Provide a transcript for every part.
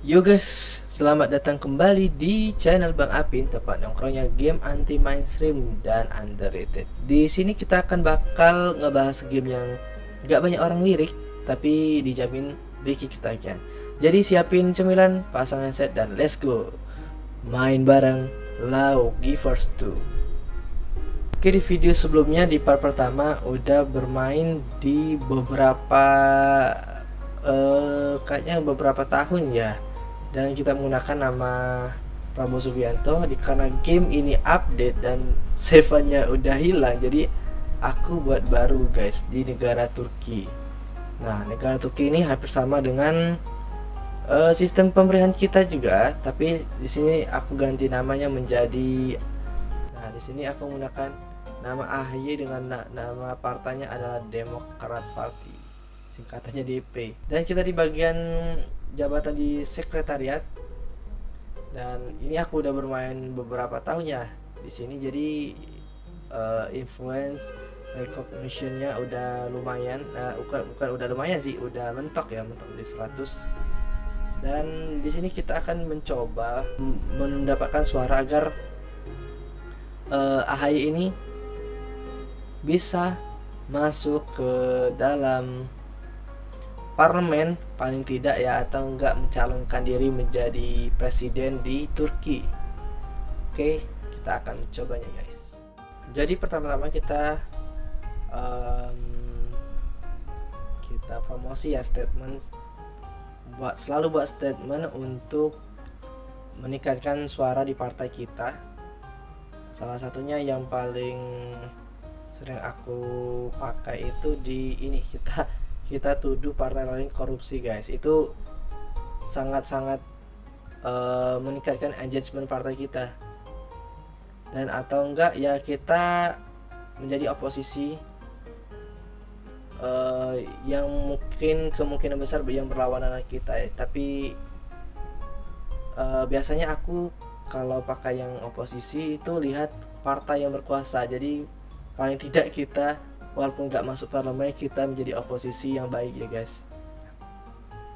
Yo guys, selamat datang kembali di channel Bang Apin, tempat nongkrongnya game anti mainstream dan underrated. Di sini kita akan bakal ngebahas game yang gak banyak orang lirik, tapi dijamin bikin ketagihan. Jadi siapin cemilan, pasang headset dan let's go. Main bareng Lao Givers 2. Oke, di video sebelumnya di part pertama udah bermain di beberapa kayaknya beberapa tahun ya, dan kita menggunakan nama Prabowo Subianto. Karena game ini update dan save-nya udah hilang, jadi aku buat baru guys di negara Turki. Nah, negara Turki ini hampir sama dengan sistem pemilihan kita juga, tapi di sini aku ganti namanya menjadi, nah di sini aku menggunakan nama AHY dengan nama partainya adalah Demokrat Party, singkatannya DP. Dan kita di bagian jabatan di sekretariat, dan ini aku udah bermain beberapa tahun ya di sini, jadi influence recognitionnya udah lumayan, bukan udah lumayan sih, udah mentok ya, mentok di 100. Dan di sini kita akan mencoba mendapatkan suara agar AHY ini bisa masuk ke dalam parlemen paling tidak ya, atau enggak mencalonkan diri menjadi presiden di Turki. Oke, kita akan mencobanya guys. Jadi pertama-tama kita kita promosi ya, statement, selalu buat statement untuk meningkatkan suara di partai kita. Salah satunya yang paling sering aku pakai itu di ini, kita tuduh partai lain korupsi guys. Itu sangat-sangat meningkatkan engagement partai kita. Dan atau enggak ya, kita menjadi oposisi yang mungkin kemungkinan besar yang berlawanan dengan kita ya. Tapi biasanya aku kalau pakai yang oposisi itu lihat partai yang berkuasa. Jadi paling tidak kita walaupun nggak masuk parlemen, kita menjadi oposisi yang baik ya guys.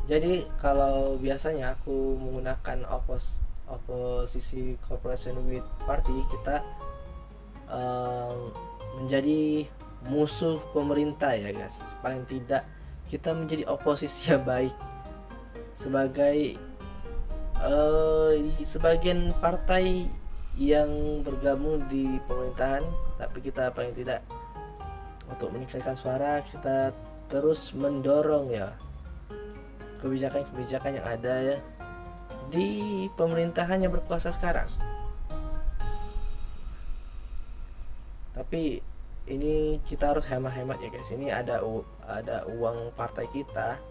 Jadi kalau biasanya aku menggunakan oposisi cooperation with party, kita menjadi musuh pemerintah ya guys. Paling tidak kita menjadi oposisi yang baik sebagai sebagian partai yang bergabung di pemerintahan. Tapi kita paling tidak untuk meningkatkan suara, kita terus mendorong ya kebijakan-kebijakan yang ada ya di pemerintahan yang berkuasa sekarang. Tapi ini kita harus hemat-hemat ya guys. Ini ada uang partai kita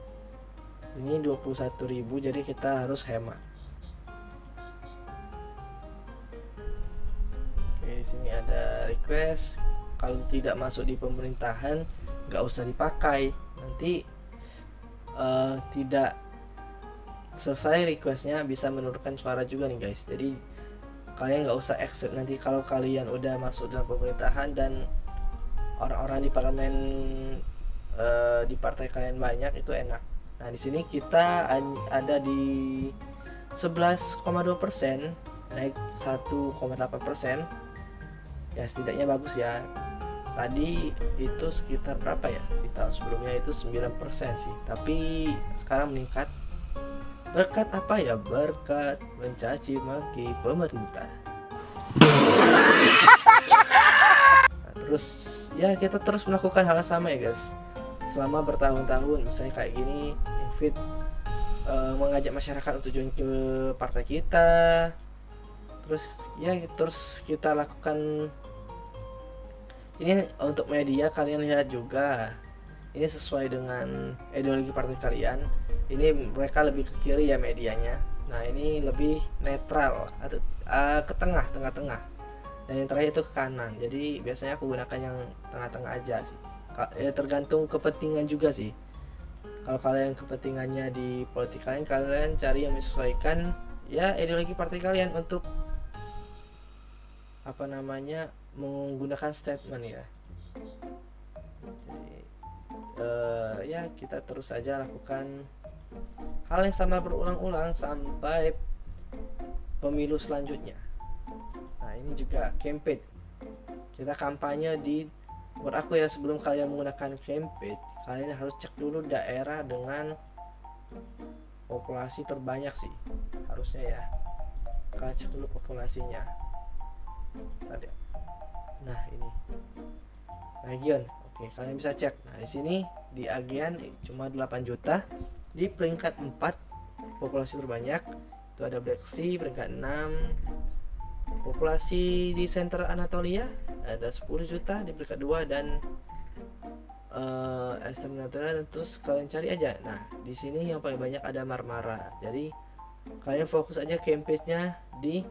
ini 21.000, jadi kita harus hemat. Oke, di sini ada request, kalau tidak masuk di pemerintahan nggak usah dipakai, nanti tidak selesai requestnya bisa menurunkan suara juga nih guys. Jadi kalian nggak usah accept nanti kalau kalian udah masuk dalam pemerintahan dan orang-orang di parlemen di partai kalian banyak, itu enak. Nah di sini kita ada di 11,2%, naik 1,8%. Ya setidaknya bagus ya. Tadi itu sekitar berapa ya, di tahun sebelumnya itu 9% sih, tapi sekarang meningkat. Berkat apa ya? Berkat mencaci maki pemerintah. Nah, terus ya kita terus melakukan hal yang sama ya guys selama bertahun-tahun. Misalnya kayak gini, invite, mengajak masyarakat untuk join ke partai kita. Terus kita lakukan ini untuk media. Kalian lihat juga, ini sesuai dengan ideologi partai kalian. Ini mereka lebih ke kiri ya medianya. Nah ini lebih netral atau ke tengah-tengah. Dan yang terakhir itu ke kanan. Jadi biasanya aku gunakan yang tengah-tengah aja sih. Ya tergantung kepentingan juga sih. Kalau kalian kepentingannya di politik kalian, kalian cari yang menyesuaikan ya ideologi partai kalian untuk apa namanya, menggunakan statement ya. Jadi ya kita terus saja lakukan hal yang sama berulang-ulang sampai pemilu selanjutnya. Nah ini juga campaign, kita kampanye di, menurut aku ya, sebelum kalian menggunakan campaign kalian harus cek dulu daerah dengan populasi terbanyak sih, harusnya ya, kalian cek dulu populasinya tadi. Nah ini region, oke kalian bisa cek. Nah di sini di ASEAN cuma 8 juta, di peringkat 4 populasi terbanyak itu ada Black Sea peringkat 6. Populasi di Central Anatolia ada 10 juta di peringkat 2, dan Eastern Anatolia. Terus kalian cari aja. Nah di sini yang paling banyak ada Marmara, jadi kalian fokus aja campaign-nya di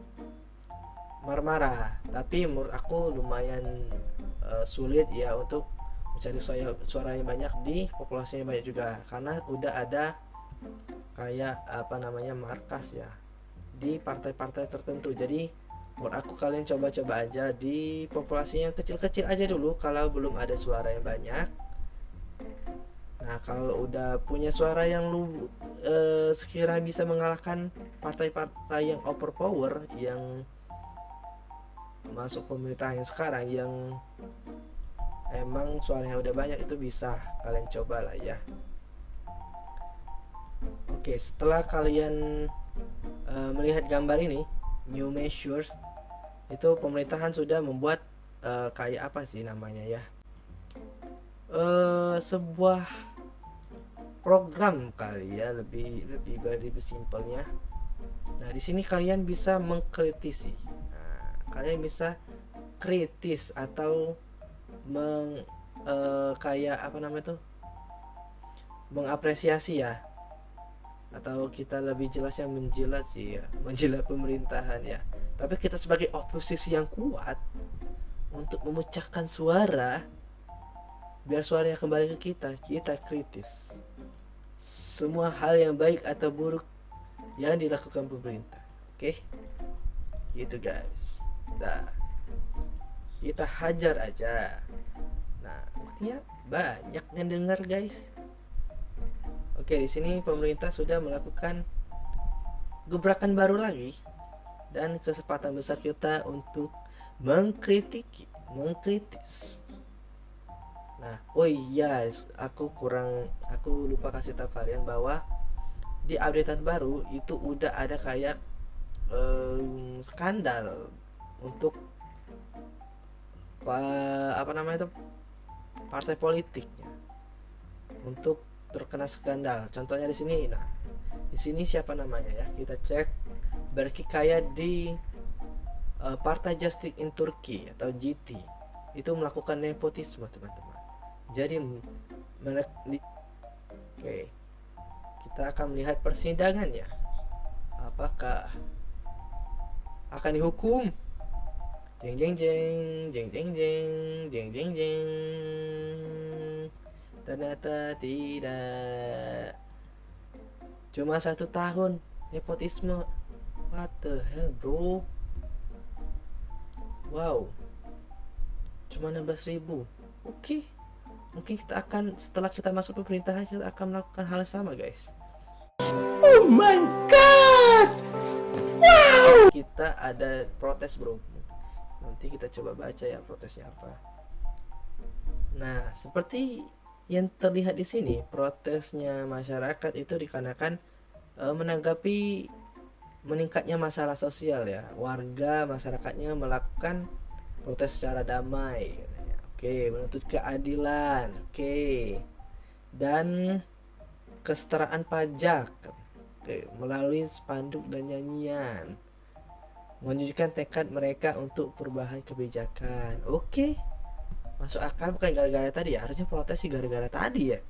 Marmara. Tapi menurut aku lumayan sulit ya untuk mencari suara yang banyak di populasi yang banyak juga, karena udah ada kayak apa namanya markas ya di partai-partai tertentu. Jadi menurut aku kalian coba-coba aja di populasi yang kecil-kecil aja dulu kalau belum ada suara yang banyak. Nah kalau udah punya suara yang lu sekira bisa mengalahkan partai-partai yang overpower yang masuk pemerintahan yang sekarang, yang emang suaranya udah banyak, itu bisa kalian coba lah ya. Oke, setelah kalian melihat gambar ini, new measure, itu pemerintahan sudah membuat kayak apa sih namanya ya, sebuah program kali ya, lebih simpelnya. Nah di sini kalian bisa mengkritisi. Nah, kalian bisa kritis atau kayak apa namanya tuh, mengapresiasi ya, atau kita lebih jelasnya menjilat sih ya, menjilat pemerintahan ya. Tapi kita sebagai oposisi yang kuat untuk memecahkan suara biar suaranya kembali ke kita kritis semua hal yang baik atau buruk yang dilakukan pemerintah. Oke, gitu guys. Nah kita hajar aja. Nah buktinya banyak yang dengar guys. Oke, di sini pemerintah sudah melakukan gebrakan baru lagi, dan kesempatan besar kita untuk mengkritis. Nah, oh iya, aku lupa kasih tahu kalian bahwa di updatean baru itu udah ada kayak skandal untuk apa namanya itu, partai politiknya untuk terkena skandal. Contohnya di sini. Nah, di sini siapa namanya ya? Kita cek. Berarti kayak di Partai Justice in Turkey atau GT itu melakukan nepotisme, teman-teman. Jadi oke, kita akan melihat persidangannya. Apakah akan dihukum? Jeng jeng jeng jeng jeng jeng jeng jeng jeng. Ternyata tidak. Cuma 1 tahun nepotisme. What the hell bro. Wow, cuma 16.000. Oke, mungkin kita akan, setelah kita masuk pemerintahan, kita akan melakukan hal yang sama guys. Oh my god, wow. Kita ada protes bro, nanti kita coba baca ya protesnya apa. Nah seperti yang terlihat di sini, protesnya masyarakat itu dikarenakan menanggapi meningkatnya masalah sosial ya. Warga masyarakatnya melakukan protes secara damai katanya. Oke, menuntut keadilan. Oke. Dan kesetaraan pajak. Oke, melalui spanduk dan nyanyian. Menunjukkan tekad mereka untuk perubahan kebijakan. Oke. Masuk akal, bukan gara-gara tadi ya. Harusnya protes sih gara-gara tadi ya.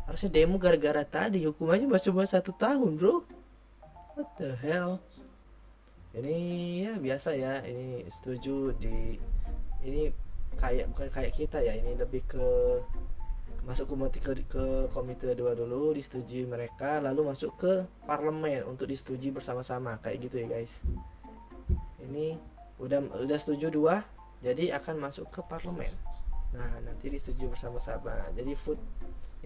Harusnya demo gara-gara tadi. Hukumannya cuma 1 tahun bro. What the hell. Ini ya biasa ya. Ini setuju di, ini kayak bukan kayak kita ya. Ini lebih ke masuk ke komite 2 dulu, disetujui mereka, lalu masuk ke parlemen untuk disetujui bersama-sama kayak gitu ya guys. Ini udah setuju 2, jadi akan masuk ke parlemen. Nah nanti disetujui bersama-sama. Jadi vote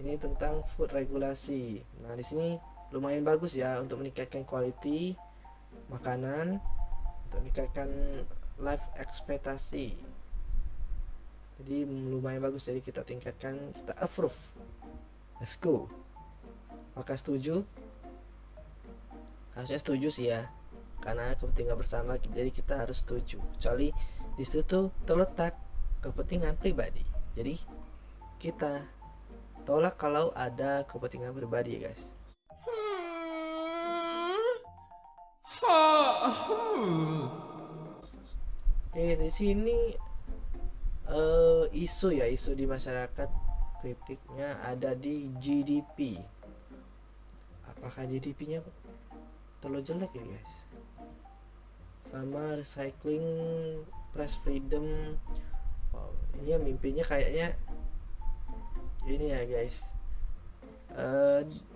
Ini tentang food regulasi. Nah, di sini lumayan bagus ya untuk meningkatkan quality makanan, untuk meningkatkan life ekspektasi. Jadi lumayan bagus, jadi kita tingkatkan, kita approve. Let's go. Apakah setuju? Harusnya setuju sih ya, karena kepentingan bersama, jadi kita harus setuju. Kecuali di situ terletak kepentingan pribadi. Jadi kita tolak kalau ada kepentingan pribadi ya guys. Oke, di sini isu di masyarakat, kritiknya ada di GDP. Apakah GDP-nya terlalu jelek ya guys? Sama recycling, press freedom. Wow, ini ya mimpinya kayaknya ini ya guys.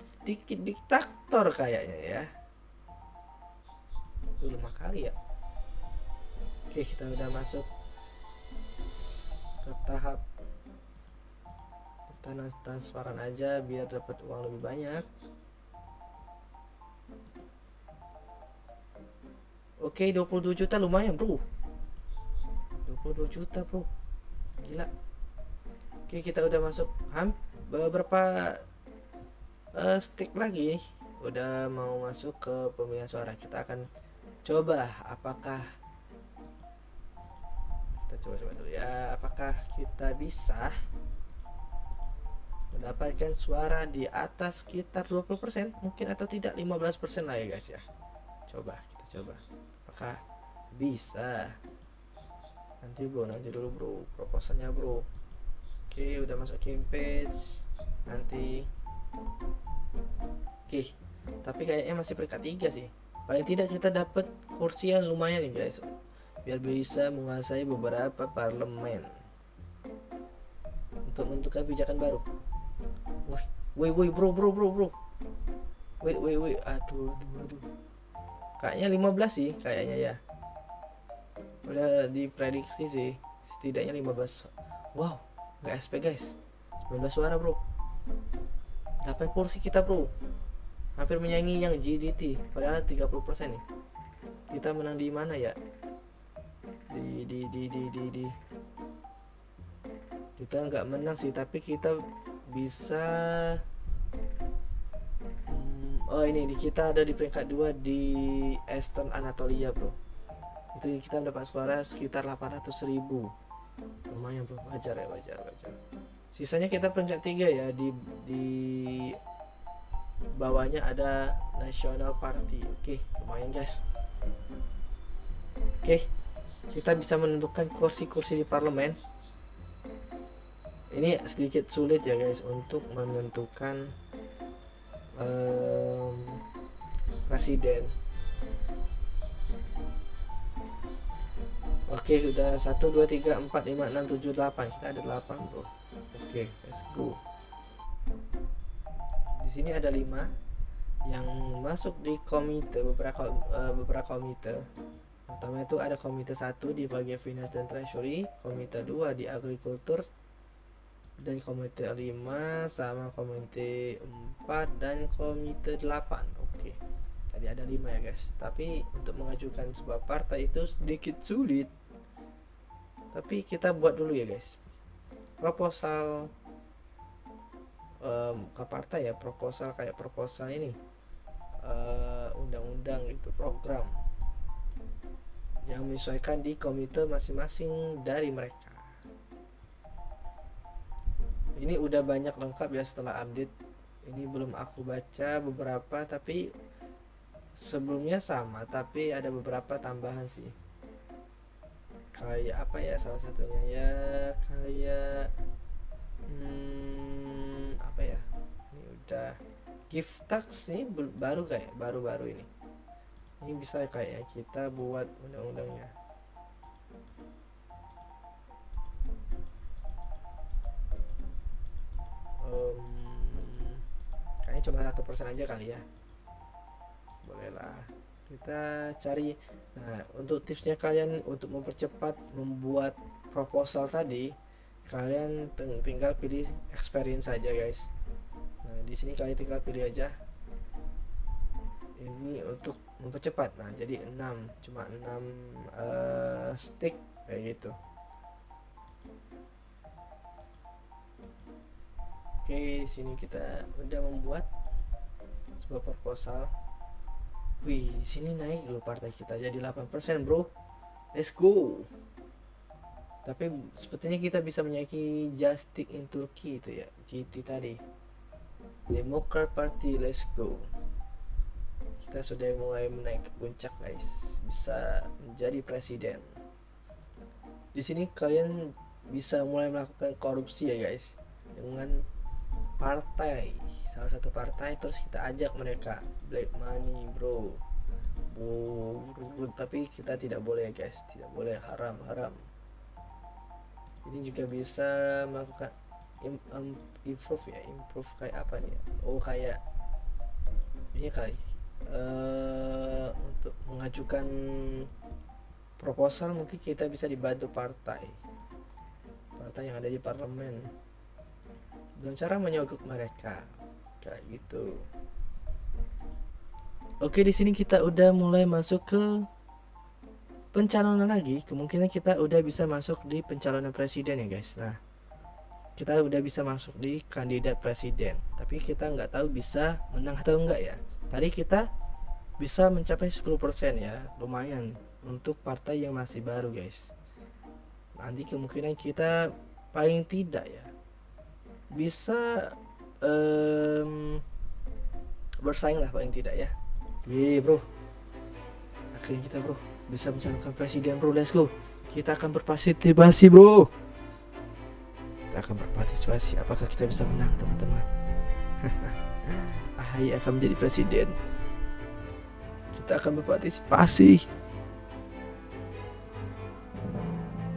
Sedikit diktator kayaknya ya. Itu lemah kali ya. Oke, kita udah masuk ke tahap transparan aja biar dapat uang lebih banyak. Oke, 22 juta lumayan bro. 22 juta bro, gila. Oke, kita udah masuk beberapa stick lagi, udah mau masuk ke pemilihan suara. Kita akan coba apakah kita coba dulu ya, apakah kita bisa mendapatkan suara di atas sekitar 20% mungkin, atau tidak 15% lah ya guys ya. Kita coba apakah bisa. Nanti dulu bro proposalnya bro. Oke, udah masuk campaign nanti. Oke, tapi kayaknya masih peringkat 3 sih. Paling tidak kita dapat kursi yang lumayan nih guys, biar bisa menguasai beberapa parlemen untuk menentukan kebijakan baru. Woi bro. Wait. Aduh. Kayaknya 15 sih kayaknya ya. Udah diprediksi sih setidaknya 15. Wow, nggak SP guys. 19 suara bro. 8 kursi kita bro. Hampir menyaingi yang GDT, padahal 30% nih. Kita menang di mana ya? Di kita nggak menang sih, tapi kita bisa ini kita ada di peringkat 2 di Eastern Anatolia bro. Itu kita mendapat suara sekitar 800.000. Lumayan bro, wajar. Sisanya kita peringkat 3 ya, di bawahnya ada National Party. Oke, lumayan guys. Oke, kita bisa menentukan kursi-kursi di parlemen. Ini sedikit sulit ya guys untuk menentukan presiden. Oke, udah 1 2 3 4 5 6 7 8. Kita ada 8 bro. Oke, let's go. Di sini ada 5 yang masuk di komite, beberapa komite. Pertama itu ada komite 1 di bagian finance dan treasury, komite 2 di agrikultur, dan komite 5 sama komite 4 dan komite 8. Oke, tadi ada 5 ya guys. Tapi untuk mengajukan sebuah partai itu sedikit sulit, tapi kita buat dulu ya guys proposal ke partai ya, proposal kayak proposal ini undang-undang itu, program yang menyesuaikan di komite masing-masing dari mereka. Ini udah banyak lengkap ya setelah update. Ini belum aku baca beberapa, tapi sebelumnya sama, tapi ada beberapa tambahan sih. Kayak apa ya, salah satunya ya kayak apa ya, ini udah gift tax nih baru ini bisa kayak kita buat undang-undangnya. Kayaknya cuma 1% aja kali ya, bolehlah kita cari. Nah, untuk tipsnya kalian untuk mempercepat membuat proposal tadi, kalian tinggal pilih experience saja guys. di sini kalian tinggal pilih aja. Ini untuk mempercepat. Nah, jadi 6, cuma 6 stick kayak gitu. Oke, sini kita udah membuat sebuah proposal. Wih, sini naik loh partai kita jadi 8%, bro. Let's go. Tapi sepertinya kita bisa menyaiki Justice in Turkey itu ya, GT tadi. Democrat Party, let's go. Kita sudah mulai menaik ke puncak, guys. Bisa menjadi presiden. Di sini kalian bisa mulai melakukan korupsi ya, guys. Dengan partai, salah satu partai, terus kita ajak mereka black money, bro. Tapi kita tidak boleh, guys, tidak boleh, haram. Ini juga bisa melakukan improve kayak apa nih? Oh, kayak ini kali untuk mengajukan proposal, mungkin kita bisa dibantu partai yang ada di parlemen dengan cara menyogok mereka kayak gitu. Oke, di sini kita udah mulai masuk ke pencalonan lagi. Kemungkinan kita udah bisa masuk di pencalonan presiden ya, guys. Nah, kita udah bisa masuk di kandidat presiden, tapi kita nggak tahu bisa menang atau enggak ya. Tadi kita bisa mencapai 10% ya, lumayan untuk partai yang masih baru, guys. Nanti kemungkinan kita paling tidak ya bisa bersaing lah paling tidak ya. Bro, akhirnya kita, bro, bisa mencalonkan presiden, bro. Let's go. Kita akan berpartisipasi, bro. Kita akan berpartisipasi. Apakah kita bisa menang, teman-teman? AHY akan menjadi presiden. Kita akan berpartisipasi.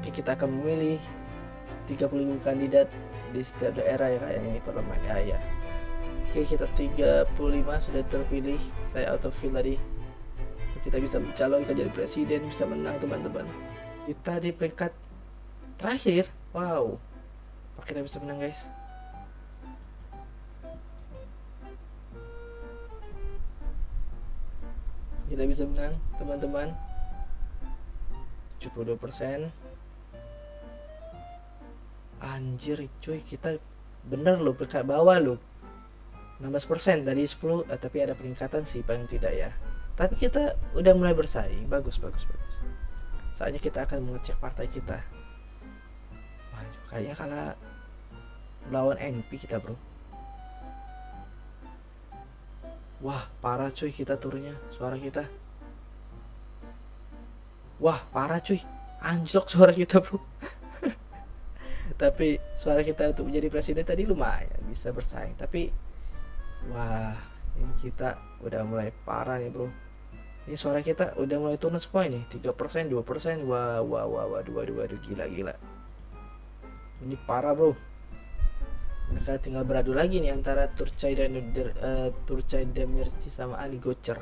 Oke, kita akan memilih 30 kandidat di setiap daerah ya, kayak ini parlemen ya. Oke, kita 35 sudah terpilih. Saya autofill tadi. Kita bisa mencalonkan jadi presiden, bisa menang, teman-teman. Kita di peringkat terakhir. Wow, apa kita bisa menang, guys? Kita bisa menang, teman-teman. 72%. Anjir cuy, kita bener loh peringkat bawah loh. 16% dari 10, tapi ada peningkatan sih paling tidak ya. Tapi kita udah mulai bersaing, bagus. Saatnya kita akan mengecek partai kita. Wah, kayaknya kalah lawan NP kita, bro. Wah, parah cuy, kita turunnya suara kita. Wah, parah cuy, anjlok suara kita, bro. Tapi suara kita untuk menjadi presiden tadi lumayan bisa bersaing. Tapi wah, ini kita udah mulai parah nih, bro. Ini suara kita udah mulai turun semua ini, 3%, 2%. Wah, waduh, gila. Ini parah, bro. Mereka tinggal beradu lagi nih antara Turcay Demirci sama Ali Gocer.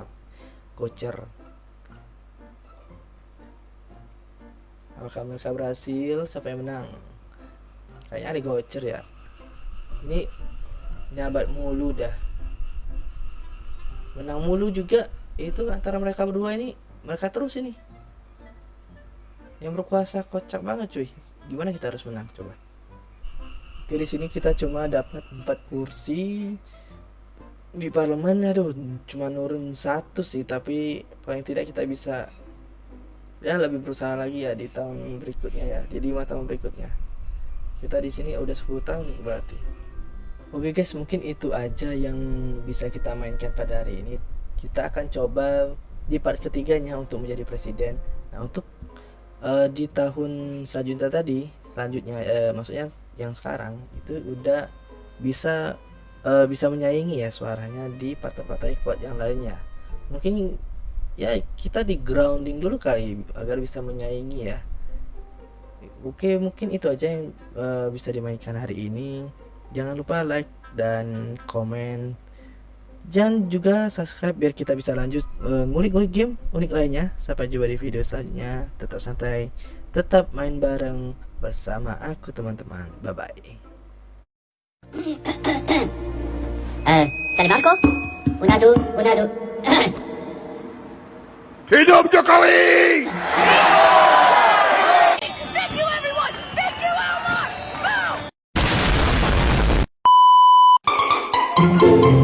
Apakah mereka berhasil? Siapa yang menang? Kayaknya Ali Gocer ya. Ini nyabat mulu dah. Menang mulu juga. Itu antara mereka berdua ini, mereka terus ini. Yang berkuasa kocak banget, cuy. Gimana kita harus menang coba? Oke, di sini kita cuma dapat 4 kursi di parlemen. Aduh, cuma nurun 1 sih, tapi paling tidak kita bisa ya lebih berusaha lagi ya di tahun berikutnya ya, di 5 tahun berikutnya. Kita di sini udah 10 tahun berarti. Oke guys, mungkin itu aja yang bisa kita mainkan pada hari ini. Kita akan coba di part ketiganya untuk menjadi presiden. Nah, untuk di tahun selanjutnya maksudnya yang sekarang itu udah bisa menyaingi ya suaranya di partai-partai kuat yang lainnya. Mungkin ya kita di grounding dulu kali agar bisa menyaingi ya. Oke, mungkin itu aja yang bisa dimainkan hari ini. Jangan lupa like dan komen. Jangan juga subscribe biar kita bisa lanjut ngulik-ngulik game unik lainnya. Sampai jumpa di video selanjutnya. Tetap santai, tetap main bareng bersama aku teman-teman. Bye bye. Sale Marco. Una, du, una, du. Hidup Jokowi! Thank you, everyone. Thank you, Elmar. Boom.